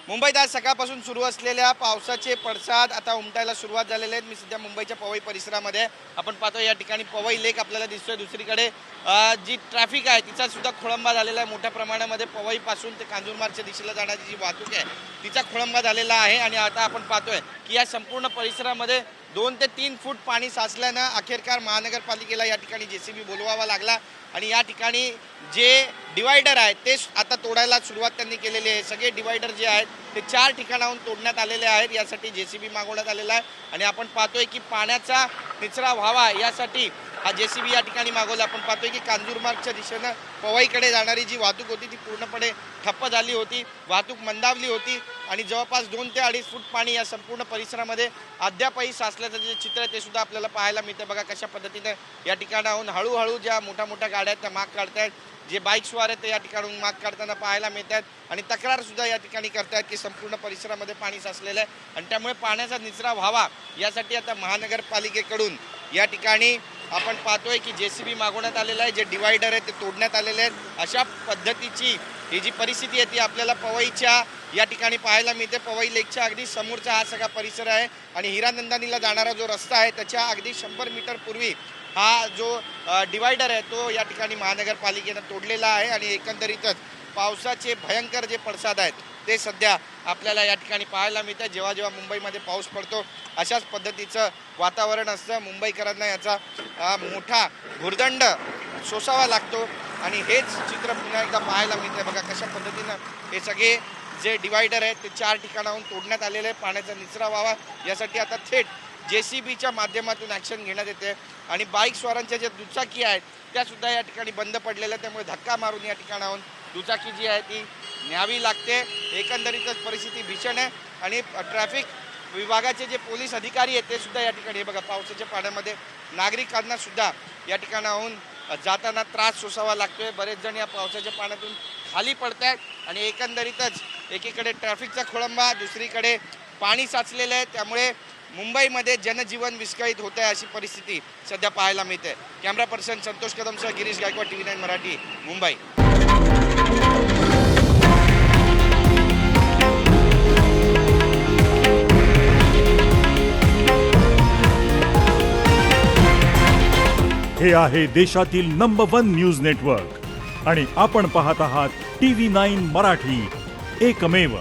मुंबईत आज सकाळपासून सुरू असलेल्या पावसाचे पडसाद आता उमटायला सुरुवात झालेले आहेत। मी सध्या मुंबईच्या पवई परिसरामध्ये आहे। आपण पाहतो या ठिकाणी पवई लेक आपल्याला दिसतोय। दुसरीकडे जी ट्रॅफिक आहे तिचा सुद्धा खोळंबा झालेला आहे। मोठ्या प्रमाणामध्ये पवईपासून ते कांजूरमार्गच्या दिशेला जाणारी जी वाहतूक आहे तिचा खोळंबा झालेला आहे। आणि आता आपण पाहतोय की या संपूर्ण परिसरामध्ये 2 ते 3 फूट पाणी साचल्यानं अखेरकार महानगरपालिकेला या ठिकाणी जेसीबी बोलवावा लागला। आणि या ठिकाणी जे डिवायडर आहे ते आता तोडायला सुरुवात त्यांनी केलेली आहे। सगळे डिवायडर जे आहेत ते 4 ठिकाणाहून तोडण्यात आलेले आहेत। यासाठी जेसीबी मागवण्यात आलेला आहे। आणि आपण पाहतोय की पाण्याचा निचरा व्हावा यासाठी हा जेसीबी या ठिकाणी मागवला। आपण पाहतोय की कांजूरमार्गच्या दिशेनं पवईकडे जाणारी जी वाहतूक होती ती पूर्णपणे ठप्प झाली होती। वाहतूक मंदावली होती आणि जवळपास 2 ते 2.5 फूट पाणी या संपूर्ण परिसरामध्ये अद्यापही साचल्याचं जे चित्र आहे ते सुद्धा आपल्याला पाहायला मिळते। बघा कशा पद्धतीने या ठिकाणाहून हळूहळू ज्या मोठ्या गाड्या आहेत त्या माग काढतायत। जे बाईक स्वार आहेत ते या ठिकाणून माग काढताना पाहायला मिळतात। आणि तक्रार सुद्धा या ठिकाणी करतायत की संपूर्ण परिसरामध्ये पाणी साचलेलं आहे आणि त्यामुळे पाण्याचा निचरा व्हावा यासाठी आता महानगरपालिकेकडून या ठिकाणी आपण पाहतोय की जेसीबी मागवण्यात आलेला आहे। जे डिवायडर आहे ते तोडण्यात आलेले आहेत। अशा पद्धतीची ही जी परिस्थिती आहे ती आपल्याला पवईच्या या ठिकाणी पाहायला मिळते। पवई लेकच्या अगदी समोरचा हा सगळा परिसर आहे आणि हिरानंदानीला जाणारा जो रस्ता आहे त्याच्या अगदी 100 मीटर पूर्वी हा जो डिवायडर आहे तो या ठिकाणी महानगरपालिकेनं तोडलेला आहे। आणि एकंदरीतच पावसाचे भयंकर जे पडसाद आहेत ते सध्या आपल्याला या ठिकाणी पाहायला मिळतात। जेव्हा जेव्हा मुंबईमध्ये पाऊस पडतो अशाच पद्धतीचं वातावरण असतं। मुंबईकरांना याचा मोठा भुर्दंड सोसावा लागतो आणि हेच चित्र पुन्हा एकदा पाहायला मिळतं। बघा कशा पद्धतीनं हे सगळे जे डिवायडर आहेत ते 4 ठिकाणाहून तोडण्यात आलेले आहे। पाण्याचा निचरा व्हावा यासाठी आता थेट जेसीबीच्या माध्यमातून ॲक्शन घेण्यात येते। आणि बाईक स्वारांच्या ज्या दुचाकी आहेत त्यासुद्धा या ठिकाणी बंद पडलेल्या, त्यामुळे धक्का मारून या ठिकाणाहून दुचाकी जी आहे ती न्यावी लागते। एकंदरीतच परिस्थिती भीषण आहे आणि ट्रॅफिक विभागाचे जे पोलीस अधिकारी आहेत ते सुद्धा या ठिकाणी बघा पावसाच्या पाण्यामध्ये नागरिकांना सुद्धा या ठिकाणाहून जाताना त्रास सोसावा लागतोय। बरेच जण या पावसाच्या पाण्यातून खाली पडत आहेत आणि एकंदरीतच एकीकडे ट्रॅफिकचा खोळंबा, दुसरीकडे पाणी साचलेलं आहे। त्यामुळे मुंबईमध्ये जनजीवन विस्कळीत होत आहे अशी परिस्थिती सध्या पाहायला मिळते। कॅमेरा पर्सन संतोष कदमसह गिरीश गायकवाड, TV9 मराठी, मुंबई। हे आहे देशातील नंबर 1 न्यूज नेटवर्क आणि आपण पाहत आहात TV9 मराठी, एकमेव।